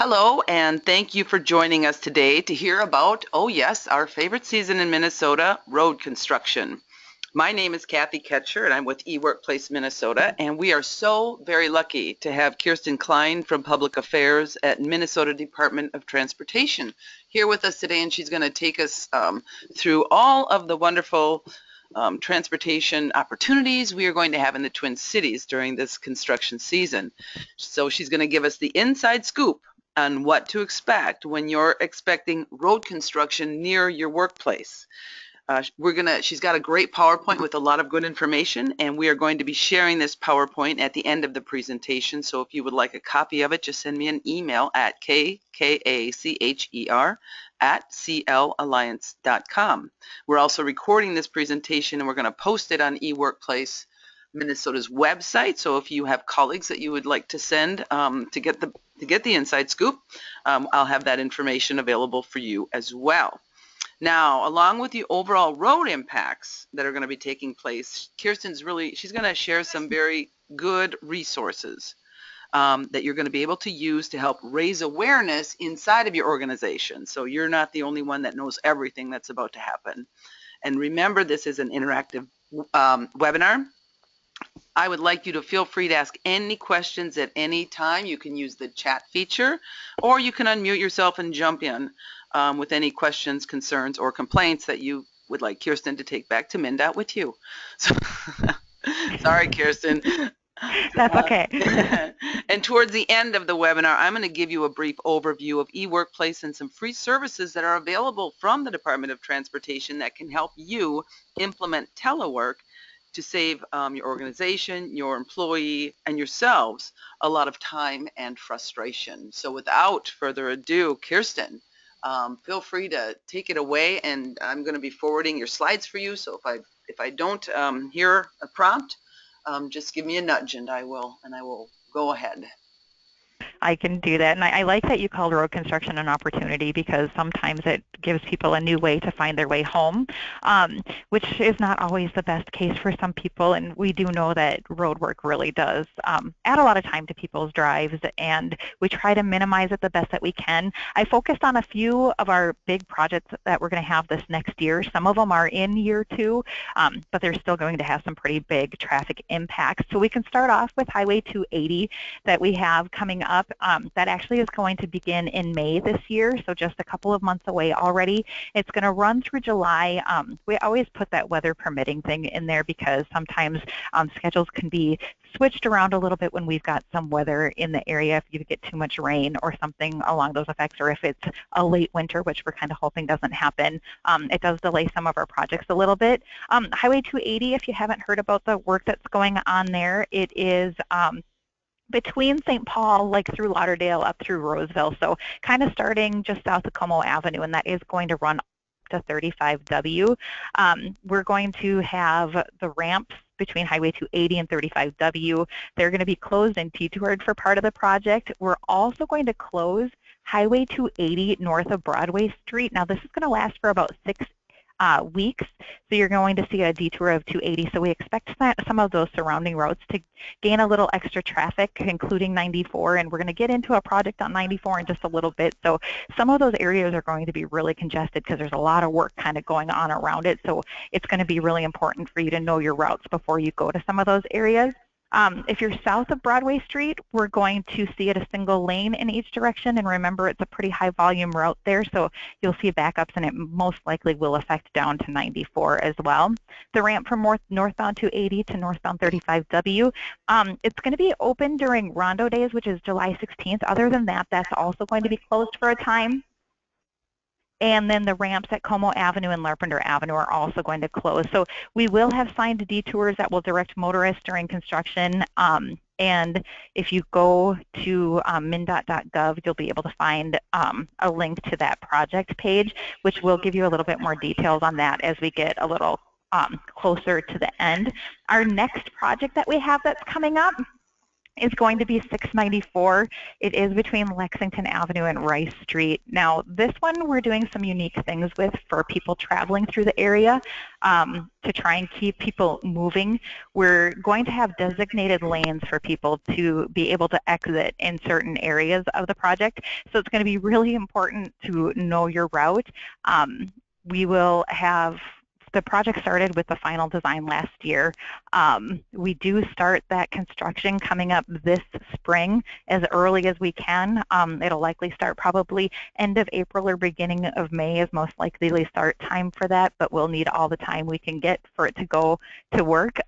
Hello, and thank you for joining us today to hear about, oh yes, our favorite season in Minnesota, road construction. My name is Kathy Ketcher, and I'm with eWorkPlace Minnesota, and we are so very lucky to have Kirsten Klein from Public Affairs at Minnesota Department of Transportation here with us today, and she's going to take us through all of the wonderful transportation opportunities we are going to have in the Twin Cities during this construction season. So she's going to give us the inside scoop on what to expect when you're expecting road construction near your workplace. She's got a great PowerPoint with a lot of good information, and we are going to be sharing this PowerPoint at the end of the presentation. So if you would like a copy of it, just send me an email at kkacher@clalliance.com. We're also recording this presentation, and we're going to post it on eWorkPlace Minnesota's website. So if you have colleagues that you would like to send to get the inside scoop, I'll have that information available for you as well. Now, along with the overall road impacts that are going to be taking place, she's going to share some very good resources that you're going to be able to use to help raise awareness inside of your organization. So you're not the only one that knows everything that's about to happen. And remember, this is an interactive webinar. I would like you to feel free to ask any questions at any time. You can use the chat feature, or you can unmute yourself and jump in with any questions, concerns, or complaints that you would like Kirsten to take back to MnDOT with you. So, sorry, Kirsten. That's okay. And towards the end of the webinar, I'm going to give you a brief overview of eWorkPlace and some free services that are available from the Department of Transportation that can help you implement telework to save your organization, your employee, and yourselves a lot of time and frustration. So without further ado, Kirsten, feel free to take it away, and I'm going to be forwarding your slides for you. So if I don't hear a prompt, just give me a nudge, and I will go ahead. I can do that. And I like that you called road construction an opportunity, because sometimes it gives people a new way to find their way home, which is not always the best case for some people. And we do know that road work really does add a lot of time to people's drives, and we try to minimize it the best that we can. I focused on a few of our big projects that we're going to have this next year. Some of them are in year 2, but they're still going to have some pretty big traffic impacts. So we can start off with Highway 280 that we have coming up. That actually is going to begin in May this year, so just a couple of months away already. It's going to run through July. We always put that weather permitting thing in there, because sometimes schedules can be switched around a little bit when we've got some weather in the area, if you get too much rain or something along those effects, or if it's a late winter, which we're kind of hoping doesn't happen. It does delay some of our projects a little bit. Highway 280, if you haven't heard about the work that's going on there, it is between St. Paul, like through Lauderdale up through Roseville, so kind of starting just south of Como Avenue, and that is going to run up to 35W. We're going to have the ramps between Highway 280 and 35W. They're going to be closed and detoured for part of the project. We're also going to close Highway 280 north of Broadway Street. Now, this is going to last for about 6 weeks, so you're going to see a detour of 280. So we expect some of those surrounding roads to gain a little extra traffic, including 94, and we're going to get into a project on 94 in just a little bit. So some of those areas are going to be really congested, because there's a lot of work kind of going on around it. So it's going to be really important for you to know your routes before you go to some of those areas. If you're south of Broadway Street, we're going to see it a single lane in each direction, and remember, it's a pretty high volume route there, so you'll see backups, and it most likely will affect down to 94 as well. The ramp from northbound 280 to northbound 35W, it's going to be open during Rondo Days, which is July 16th. Other than that, that's also going to be closed for a time. And then the ramps at Como Avenue and Larpenteur Avenue are also going to close. So we will have signed detours that will direct motorists during construction. And if you go to MnDOT.gov, you'll be able to find a link to that project page, which will give you a little bit more details on that as we get a little closer to the end. Our next project that we have that's coming up is going to be 694. It is between Lexington Avenue and Rice Street. Now, this one we're doing some unique things with for people traveling through the area to try and keep people moving. We're going to have designated lanes for people to be able to exit in certain areas of the project. So it's going to be really important to know your route. We will have the project started with the final design last year. We do start that construction coming up this spring as early as we can. It'll likely start probably end of April or beginning of May is most likely the start time for that, but we'll need all the time we can get for it to go to work.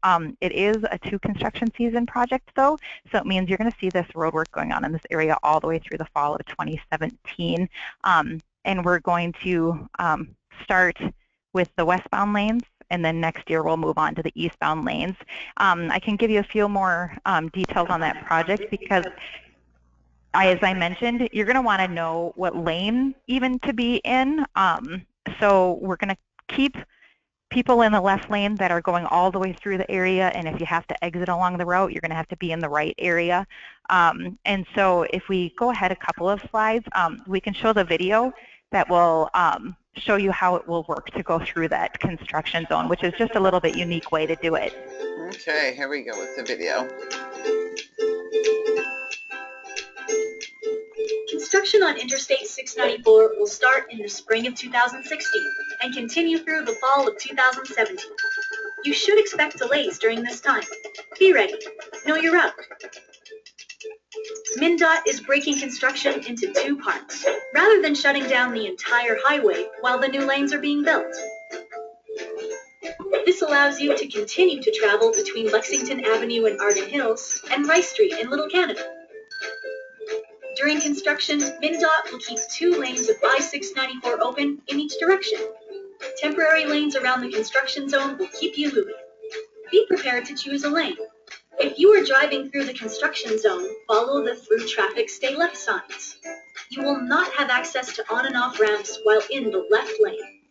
It is a 2 construction season project though, so it means you're going to see this road work going on in this area all the way through the fall of 2017. And we're going to start with the westbound lanes, and then next year we'll move on to the eastbound lanes. I can give you a few more details on that project because as I mentioned, you're going to want to know what lane even to be in. So we're going to keep people in the left lane that are going all the way through the area, and if you have to exit along the route, you're going to have to be in the right area. And so if we go ahead a couple of slides, we can show the video that will show you how it will work to go through that construction zone, which is just a little bit unique way to do it. Okay, here we go with the video. Construction on Interstate 694 will start in the spring of 2016 and continue through the fall of 2017. You should expect delays during this time. Be ready. Know your route. MnDOT is breaking construction into 2 parts, rather than shutting down the entire highway while the new lanes are being built. This allows you to continue to travel between Lexington Avenue and Arden Hills and Rice Street in Little Canada. During construction, MnDOT will keep 2 lanes of I-694 open in each direction. Temporary lanes around the construction zone will keep you moving. Be prepared to choose a lane. If you are driving through the construction zone, follow the through traffic stay left signs. You will not have access to on and off ramps while in the left lane.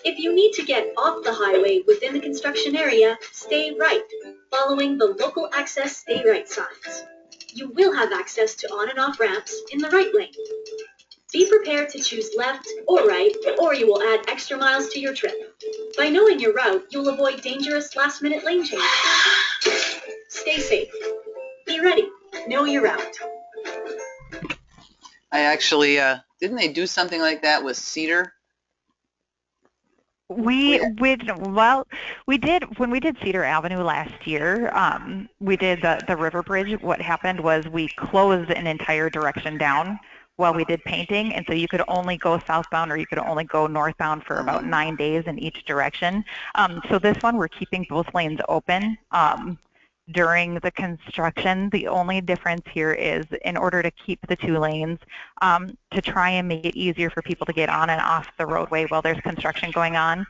If you need to get off the highway within the construction area, stay right, following the local access stay right signs. You will have access to on and off ramps in the right lane. Be prepared to choose left or right, or you will add extra miles to your trip. By knowing your route, you'll avoid dangerous last-minute lane changes. Stay safe. Be ready. Know your route. I actually, didn't they do something like that with Cedar? We did when we did Cedar Avenue last year. We did the River Bridge. What happened was we closed an entire direction down while we did painting, and so you could only go southbound or you could only go northbound for about 9 days in each direction. So this one we're keeping both lanes open during the construction. The only difference here is in order to keep the 2 lanes, to try and make it easier for people to get on and off the roadway while there's construction going on.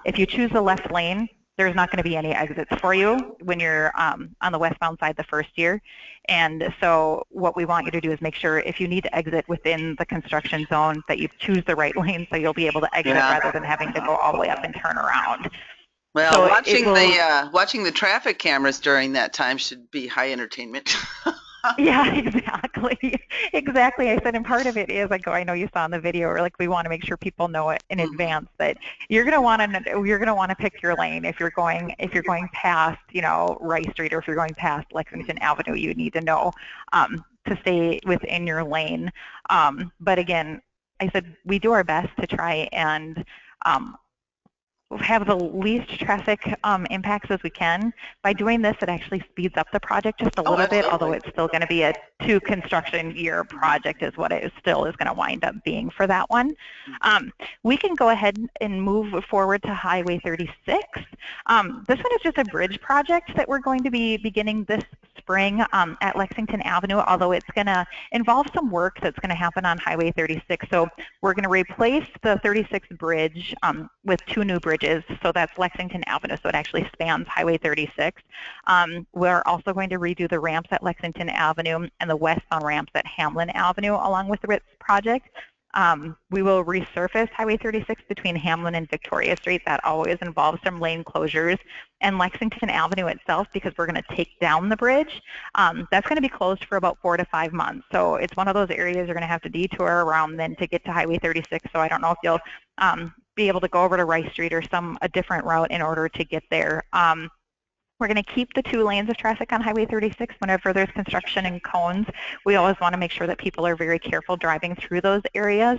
If you choose the left lane, there's not going to be any exits for you when you're on the westbound side the first year. And so what we want you to do is make sure if you need to exit within the construction zone that you choose the right lane so you'll be able to exit rather than having to go all the way up and turn around. Well, So watching the traffic cameras during that time should be high entertainment. Yeah, exactly. Exactly. I said, and part of it is, like, I know you saw in the video, or like we want to make sure people know it in advance that you're going to want to pick your lane if you're going past, Rice Street, or if you're going past Lexington Avenue, you need to know to stay within your lane. But again, I said we do our best to try and have the least traffic impacts as we can. By doing this, it actually speeds up the project just a little bit, although it's still going to be a 2 construction year project is what it still is going to wind up being for that one. We can go ahead and move forward to Highway 36. This one is just a bridge project that we're going to be beginning this spring at Lexington Avenue, although it's going to involve some work that's going to happen on Highway 36. So we're going to replace the 36th bridge with 2 new bridges. So that's Lexington Avenue, so it actually spans Highway 36. We're also going to redo the ramps at Lexington Avenue and the westbound ramps at Hamlin Avenue along with the RITS project. We will resurface Highway 36 between Hamlin and Victoria Street. That always involves some lane closures. And Lexington Avenue itself, because we're going to take down the bridge, that's going to be closed for about 4 to 5 months. So it's one of those areas you're going to have to detour around then to get to Highway 36. So I don't know if you'll be able to go over to Rice Street or a different route in order to get there. We're going to keep the 2 lanes of traffic on Highway 36 whenever there's construction and cones. We always want to make sure that people are very careful driving through those areas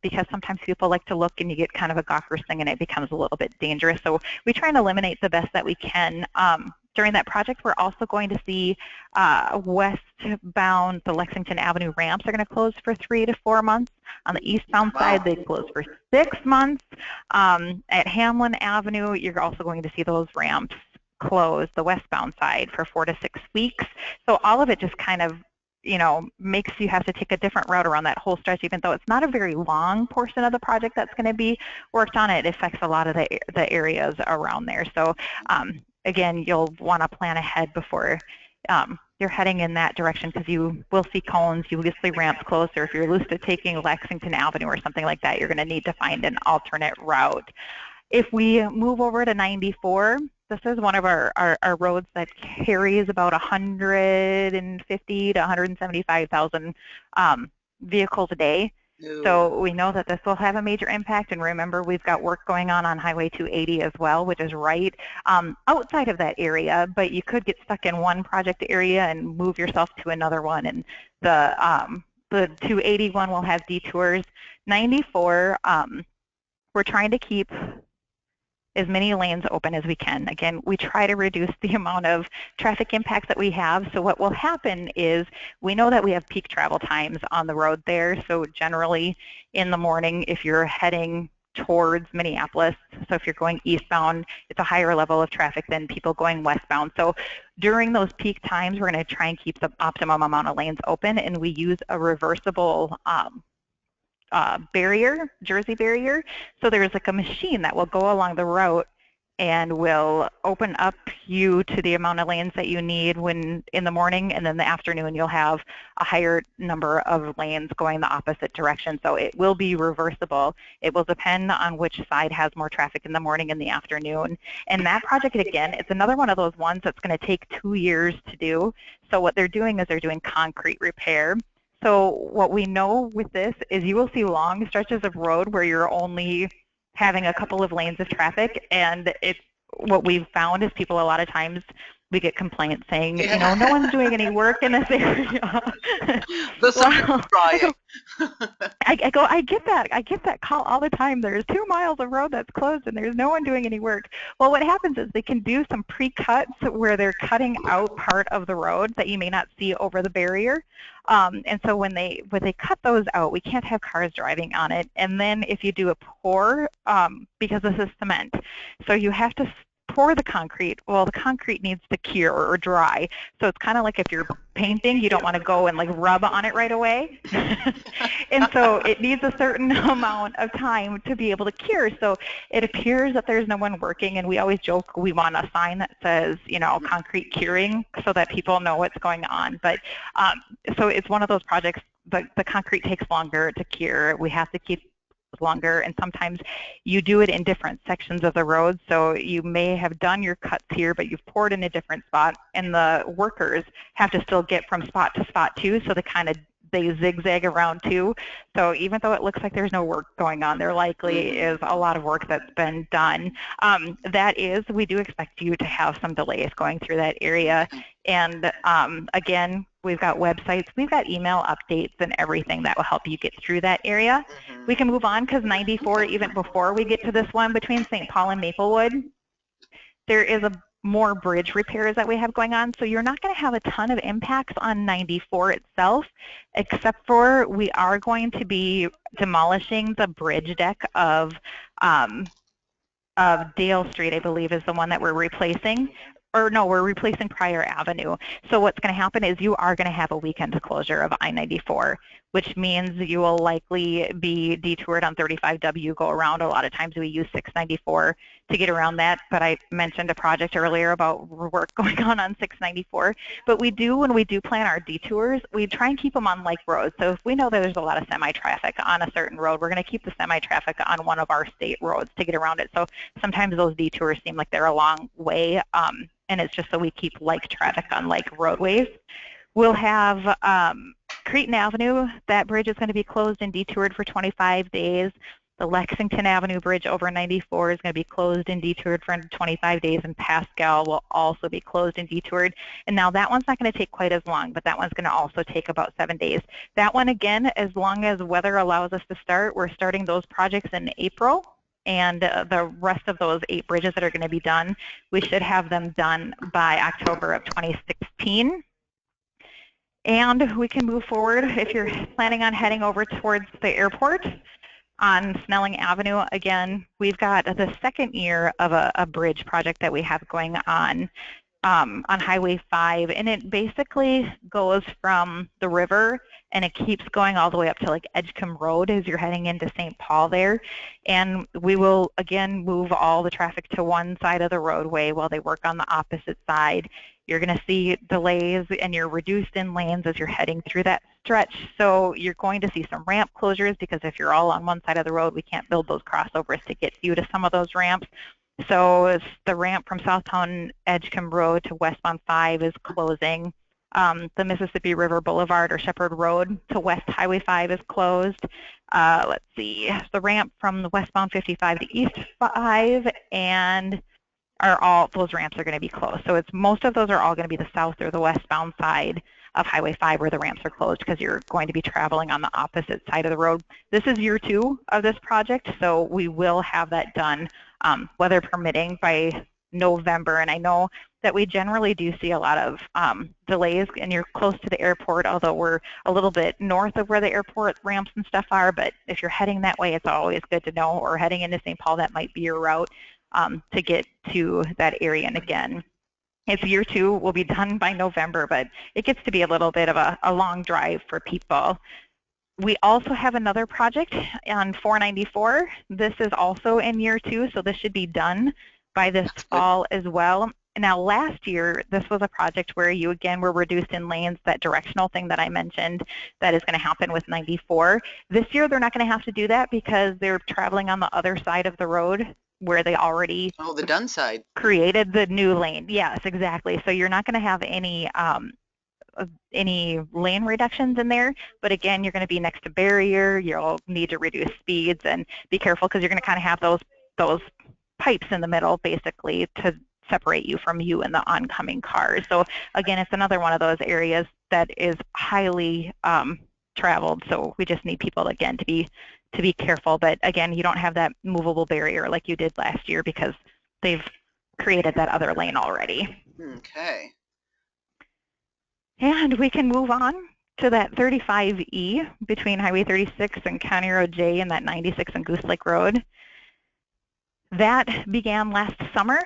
because sometimes people like to look and you get kind of a gawkers thing and it becomes a little bit dangerous. So we try and eliminate the best that we can. During that project, we're also going to see westbound, the Lexington Avenue ramps are going to close for 3 to 4 months. On the eastbound side, they close for 6 months. At Hamlin Avenue, you're also going to see those ramps close, the westbound side, for 4 to 6 weeks. So all of it just kind of, makes you have to take a different route around that whole stretch, even though it's not a very long portion of the project that's going to be worked on. It affects a lot of the areas around there. So again, you'll want to plan ahead before you're heading in that direction because you will see cones, you will see ramps closer. If you're used to taking Lexington Avenue or something like that, you're going to need to find an alternate route. If we move over to 94, this is one of our roads that carries about 150 to 175,000 vehicles a day. So we know that this will have a major impact. And remember, we've got work going on Highway 280 as well, which is right outside of that area. But you could get stuck in one project area and move yourself to another one. And the 281 will have detours. 94, we're trying to keep as many lanes open as we can. Again, we try to reduce the amount of traffic impacts that we have. So what will happen is we know that we have peak travel times on the road there. So generally in the morning, if you're heading towards Minneapolis, so if you're going eastbound, it's a higher level of traffic than people going westbound. So during those peak times, we're going to try and keep the optimum amount of lanes open, and we use a reversible barrier, Jersey barrier. So there's like a machine that will go along the route and will open up you to the amount of lanes that you need when in the morning, and then the afternoon you'll have a higher number of lanes going the opposite direction. So it will be reversible. It will depend on which side has more traffic in the morning and the afternoon. And that project, again, it's another one of those ones that's going to take 2 years to do. So what they're doing is they're doing concrete repair. So what we know with this is you will see long stretches of road where you're only having a couple of lanes of traffic, and what we've found is people a lot of times we get complaints saying, no one's doing any work in this area. I get that call all the time. There's 2 miles of road that's closed and there's no one doing any work. Well, what happens is they can do some pre-cuts where they're cutting out part of the road that you may not see over the barrier. And so when they cut those out, we can't have cars driving on it. And then if you do a pour, because this is cement, so you have to pour the concrete. Well, the concrete needs to cure or dry. So it's kind of like if you're painting, you don't want to go and like rub on it right away. And so it needs a certain amount of time to be able to cure. So it appears that there's no one working, and we always joke we want a sign that says, concrete curing, so that people know what's going on. But so it's one of those projects, the concrete takes longer to cure. We have to keep longer, and sometimes you do it in different sections of the road. So you may have done your cuts here, but you've poured in a different spot, and the workers have to still get from spot to spot too, so they zigzag around too. So even though it looks like there's no work going on, there likely is a lot of work that's been done. We do expect you to have some delays going through that area. And again, we've got websites, we've got email updates and everything that will help you get through that area. We can move on because 94, even before we get to this one between St. Paul and Maplewood, there is more bridge repairs that we have going on. So you're not going to have a ton of impacts on 94 itself, except for we are going to be demolishing the bridge deck of Dale Street, I believe, is the one that we're replacing. Or no, we're replacing Pryor Avenue. So what's going to happen is you are going to have a weekend closure of I-94. which means you will likely be detoured on 35W go around. A lot of times we use 694 to get around that, but I mentioned a project earlier about work going on 694. But we do, when we do plan our detours, we try and keep them on like roads. So if we know that there's a lot of semi-traffic on a certain road, we're going to keep the semi-traffic on one of our state roads to get around it. So sometimes those detours seem like they're a long way, and it's just so we keep like traffic on like roadways. We'll have Cretin Avenue, that bridge is going to be closed and detoured for 25 days. The Lexington Avenue Bridge over 94 is going to be closed and detoured for 25 days, and Pascal will also be closed and detoured. And now that one's not going to take quite as long, but that one's going to also take about 7 days. That one, again, as long as weather allows us to start, we're starting those projects in April. And the rest of those 8 bridges that are going to be done, we should have them done by October of 2016. And we can move forward if you're planning on heading over towards the airport on Snelling Avenue. Again, we've got the second year of a bridge project that we have going on Highway 5, and it basically goes from the river and it keeps going all the way up to like Edgecombe Road as you're heading into St. Paul there. And we will again move all the traffic to one side of the roadway while they work on the opposite side. You're going to see delays and you're reduced in lanes as you're heading through that stretch. So you're going to see some ramp closures because if you're all on one side of the road, we can't build those crossovers to get you to some of those ramps. So it's the ramp from Southtown Edgecombe Road to westbound 5 is closing. The Mississippi River Boulevard or Shepherd Road to West Highway 5 is closed. Let's see, the ramp from the westbound 55 to East 5 and all those ramps are going to be closed. So it's most of those are all going to be the south or the westbound side of Highway 5 where the ramps are closed because you're going to be traveling on the opposite side of the road. This is year 2 of this project, so we will have that done, weather permitting, by November. And I know that we generally do see a lot of delays, and you're close to the airport, although we're a little bit north of where the airport ramps and stuff are. But if you're heading that way, it's always good to know, or heading into St. Paul, that might be your route to get to that area. And again, it's year 2, will be done by November, but it gets to be a little bit of a long drive for people. We also have another project on 494. This is also in year 2, so this should be done by this fall as well. Now, last year, this was a project where you, again, were reduced in lanes, that directional thing that I mentioned that is going to happen with 94. This year, they're not going to have to do that because they're traveling on the other side of the road where they already the done side created the new lane. Yes, exactly. So you're not going to have any lane reductions in there, but again, you're going to be next to barrier. You'll need to reduce speeds and be careful because you're going to kind of have those pipes in the middle, basically, to separate you from you and the oncoming cars. So again, it's another one of those areas that is highly traveled. So we just need people, again, to be careful. But again, you don't have that movable barrier like you did last year because they've created that other lane already. Okay. And we can move on to that 35E between Highway 36 and County Road J and that 96 and Goose Lake Road. That began last summer,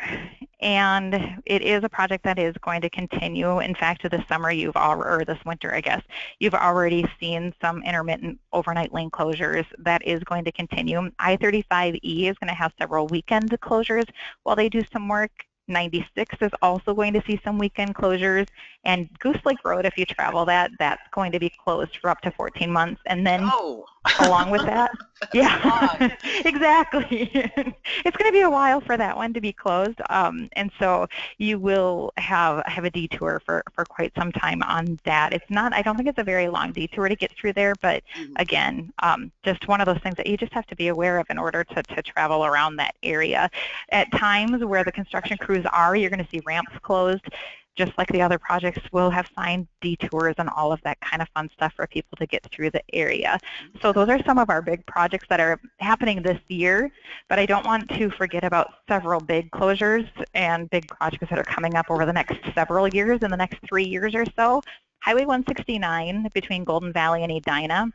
and it is a project that is going to continue. In fact, this summer or this winter, I guess, you've already seen some intermittent overnight lane closures. That is going to continue. I-35E is going to have several weekend closures while they do some work. 96 is also going to see some weekend closures, and Goose Lake Road, if you travel that's going to be closed for up to 14 months. And then along with that, yeah, exactly. It's going to be a while for that one to be closed, and so you will have a detour for quite some time on that. It's not, I don't think it's a very long detour to get through there, but again, just one of those things that you just have to be aware of in order to travel around that area. At times where the construction crews are, you're going to see ramps closed. Just like the other projects, we'll have signed detours and all of that kind of fun stuff for people to get through the area. So those are some of our big projects that are happening this year, but I don't want to forget about several big closures and big projects that are coming up over the next several years, in the next 3 years or so. Highway 169 between Golden Valley and Edina.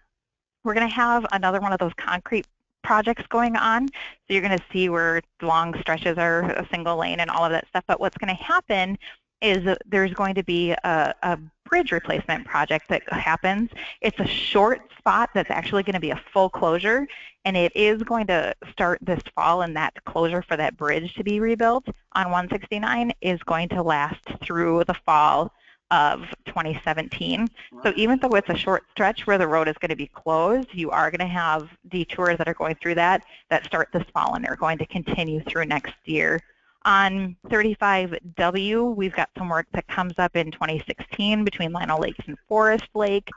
We're going to have another one of those concrete projects going on. So you're going to see where long stretches are a single lane and all of that stuff. But what's going to happen is there's going to be a bridge replacement project that happens. It's a short spot that's actually going to be a full closure, and it is going to start this fall, and that closure for that bridge to be rebuilt on 169 is going to last through the fall of 2017. So even though it's a short stretch where the road is going to be closed, you are going to have detours that are going through that start this fall and are going to continue through next year. On 35W, we've got some work that comes up in 2016 between Lino Lakes and Forest Lake.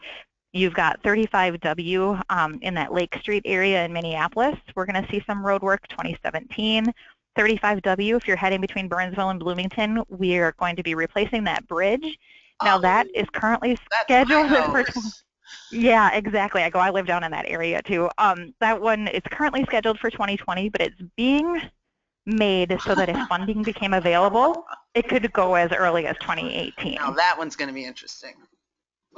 You've got 35W in that Lake Street area in Minneapolis. We're going to see some road work 2017. 35W, if you're heading between Burnsville and Bloomington, we are going to be replacing that bridge. Now that is currently scheduled for. Yeah, exactly. I live down in that area too. That one is currently scheduled for 2020, but it's being made so that if funding became available, it could go as early as 2018. Now that one's going to be interesting.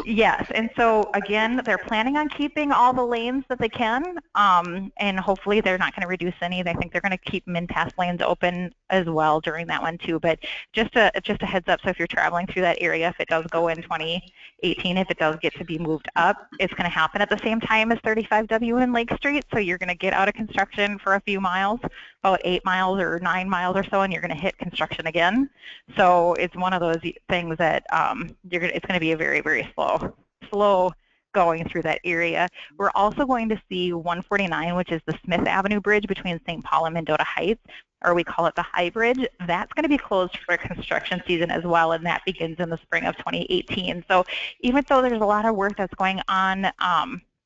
Yes, and so again, they're planning on keeping all the lanes that they can, and hopefully they're not going to reduce any. I think they're going to keep min-pass lanes open as well during that one too. But just a heads up, so if you're traveling through that area, if it does go in 2018, if it does get to be moved up, it's going to happen at the same time as 35W in Lake Street. So you're going to get out of construction for a few miles, about 8 miles or 9 miles or so, and you're going to hit construction again. So it's one of those things that it's going to be a very, very slow going through that area. We're also going to see 149, which is the Smith Avenue Bridge between St. Paul and Mendota Heights, or we call it the High Bridge. That's going to be closed for construction season as well, and that begins in the spring of 2018. So even though there's a lot of work that's going on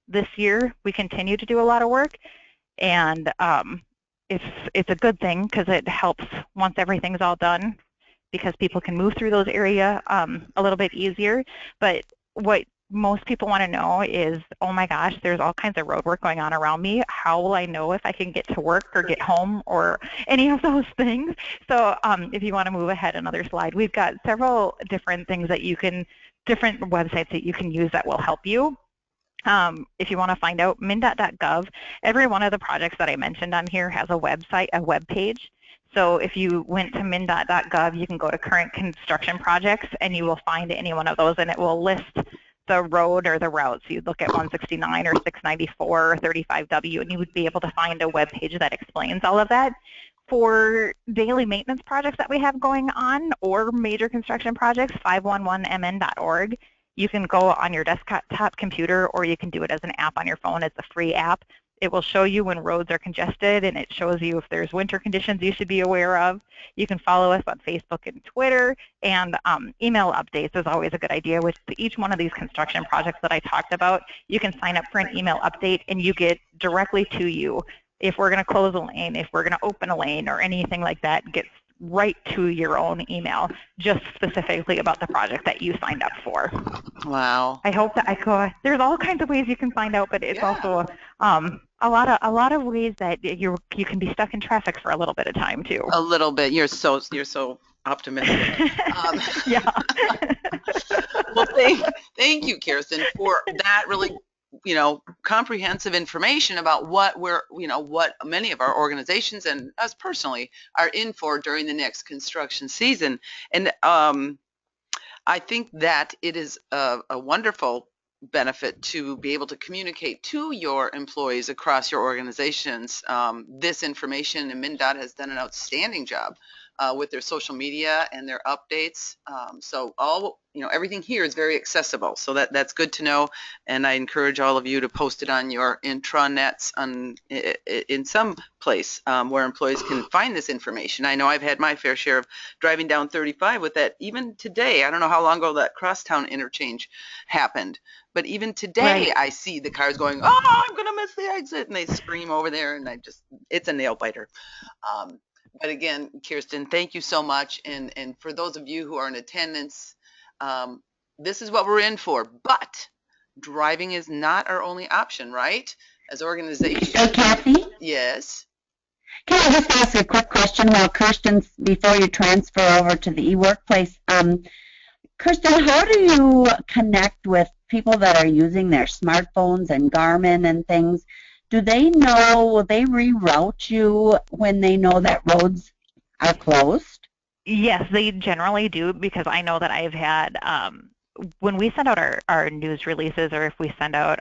this year, we continue to do a lot of work, and it's a good thing because it helps once everything's all done, because people can move through those areas a little bit easier. But what most people want to know is, oh my gosh, there's all kinds of road work going on around me. How will I know if I can get to work or get home or any of those things? So if you want to move ahead another slide, we've got several different things that different websites that you can use that will help you. If you want to find out, MnDOT.gov, every one of the projects that I mentioned on here has a website, a web page. So if you went to MnDOT.gov, you can go to current construction projects and you will find any one of those, and it will list the road or the route. So you'd look at 169 or 694 or 35W, and you would be able to find a web page that explains all of that. For daily maintenance projects that we have going on or major construction projects, 511mn.org. You can go on your desktop computer, or you can do it as an app on your phone. It's a free app. It will show you when roads are congested, and it shows you if there's winter conditions you should be aware of. You can follow us on Facebook and Twitter, and email updates is always a good idea. With each one of these construction projects that I talked about, you can sign up for an email update, and you get directly to you if we're going to close a lane, if we're going to open a lane, or anything like that. It gets right to your own email, just specifically about the project that you signed up for. Wow. I hope that there's all kinds of ways you can find out, but it's also a lot of ways that you can be stuck in traffic for a little bit of time too. A little bit. You're so optimistic. Yeah. Well, thank you, Kirsten, for that really comprehensive information about what many of our organizations and us personally are in for during the next construction season. And I think that it is a wonderful benefit to be able to communicate to your employees across your organizations this information, and MnDOT has done an outstanding job with their social media and their updates. So everything here is very accessible. So that's good to know. And I encourage all of you to post it on your intranets in some place where employees can find this information. I know I've had my fair share of driving down 35 with that. Even today, I don't know how long ago that crosstown interchange happened, but even today, right, I see the cars going, oh, I'm going to miss the exit. And they scream over there, and it's a nail biter. But again, Kirsten, thank you so much. And for those of you who are in attendance, this is what we're in for. But driving is not our only option, right? As organizations. So, Kathy? Yes. Can I just ask a quick question while Kirsten's, before you transfer over to the eWorkPlace? Kirsten, how do you connect with people that are using their smartphones and Garmin and things? Do they know, will they reroute you when they know that roads are closed? Yes, they generally do, because I know that I've had, when we send out our news releases, or if we send out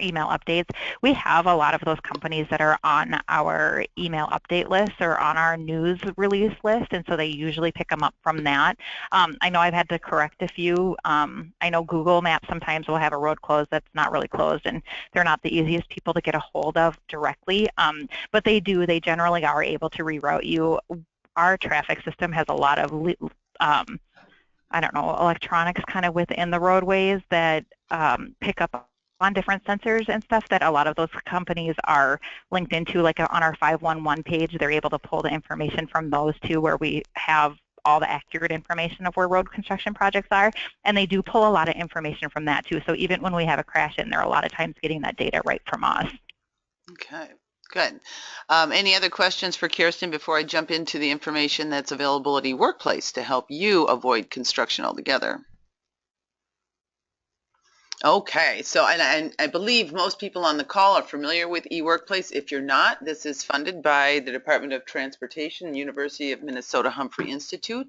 email updates, we have a lot of those companies that are on our email update list or on our news release list, and so they usually pick them up from that. I know I've had to correct a few. I know Google Maps sometimes will have a road closed that's not really closed, and they're not the easiest people to get a hold of directly, but they generally are able to reroute you. Our traffic system has a lot of, I don't know, electronics kind of within the roadways that pick up on different sensors and stuff that a lot of those companies are linked into. Like on our 511 page, they're able to pull the information from those too, where we have all the accurate information of where road construction projects are. And they do pull a lot of information from that too. So even when we have a crash in there, a lot of times getting that data right from us. Okay, good. Any other questions for Kirsten before I jump into the information that's available at eWorkPlace to help you avoid construction altogether? Okay, so and I believe most people on the call are familiar with eWorkPlace. If you're not, this is funded by the Department of Transportation, University of Minnesota Humphrey Institute.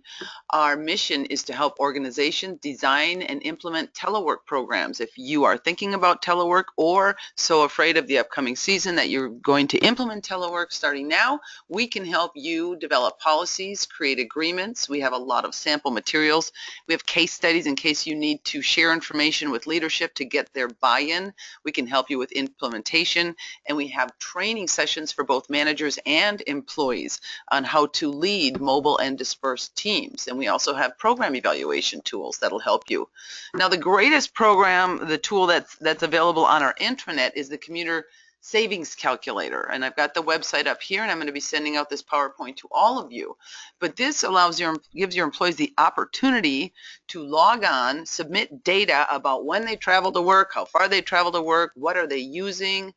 Our mission is to help organizations design and implement telework programs. If you are thinking about telework or so afraid of the upcoming season that you're going to implement telework starting now, we can help you develop policies, create agreements. We have a lot of sample materials. We have case studies in case you need to share information with leadership to get their buy-in. We can help you with implementation, and we have training sessions for both managers and employees on how to lead mobile and dispersed teams. And we also have program evaluation tools that'll help you. Now, the greatest program, the tool that's available on our intranet is the Commuter Savings Calculator, and I've got the website up here, and I'm going to be sending out this PowerPoint to all of you. But this gives your employees the opportunity to log on, submit data about when they travel to work, how far they travel to work, what are they using,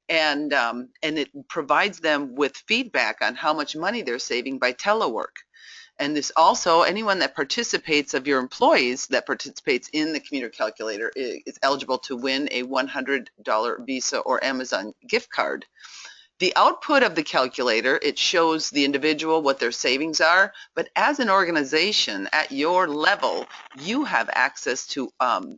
and it provides them with feedback on how much money they're saving by telework. And this also, anyone that participates of your employees that participates in the Commuter Calculator is eligible to win a $100 Visa or Amazon gift card. The output of the calculator, it shows the individual what their savings are, but as an organization at your level, you have access to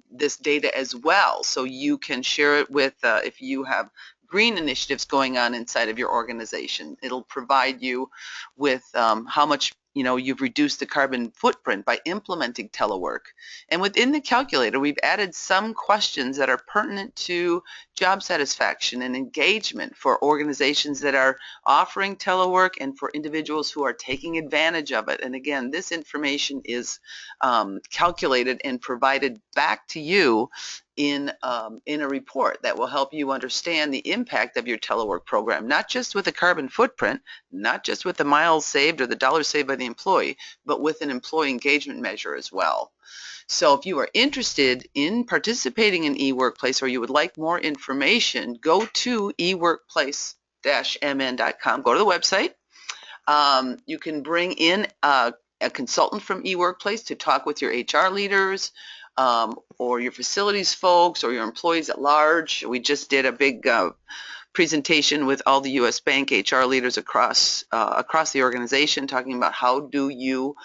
this data as well. So you can share it with, if you have green initiatives going on inside of your organization, it'll provide you with how much you've reduced the carbon footprint by implementing telework. And within the calculator, we've added some questions that are pertinent to job satisfaction and engagement for organizations that are offering telework and for individuals who are taking advantage of it. And again, this information is calculated and provided back to you in a report that will help you understand the impact of your telework program, not just with a carbon footprint, not just with the miles saved or the dollars saved by the employee, but with an employee engagement measure as well. So if you are interested in participating in eWorkPlace or you would like more information, go to eWorkPlace-mn.com. Go to the website. You can bring in a consultant from eWorkPlace to talk with your HR leaders, or your facilities folks, or your employees at large. We just did a big presentation with all the U.S. Bank HR leaders across the organization, talking about how do you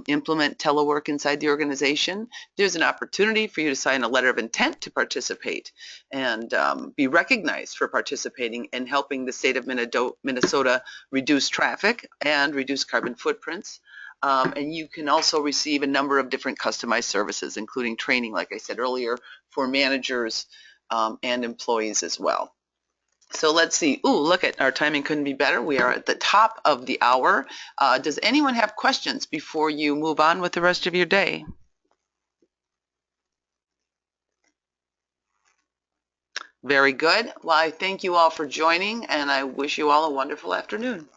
implement telework inside the organization. There's an opportunity for you to sign a letter of intent to participate and be recognized for participating and helping the state of Minnesota reduce traffic and reduce carbon footprints. And you can also receive a number of different customized services, including training, like I said earlier, for managers and employees as well. So let's see. Ooh, look at our timing couldn't be better. We are at the top of the hour. Does anyone have questions before you move on with the rest of your day? Very good. Well, I thank you all for joining, and I wish you all a wonderful afternoon.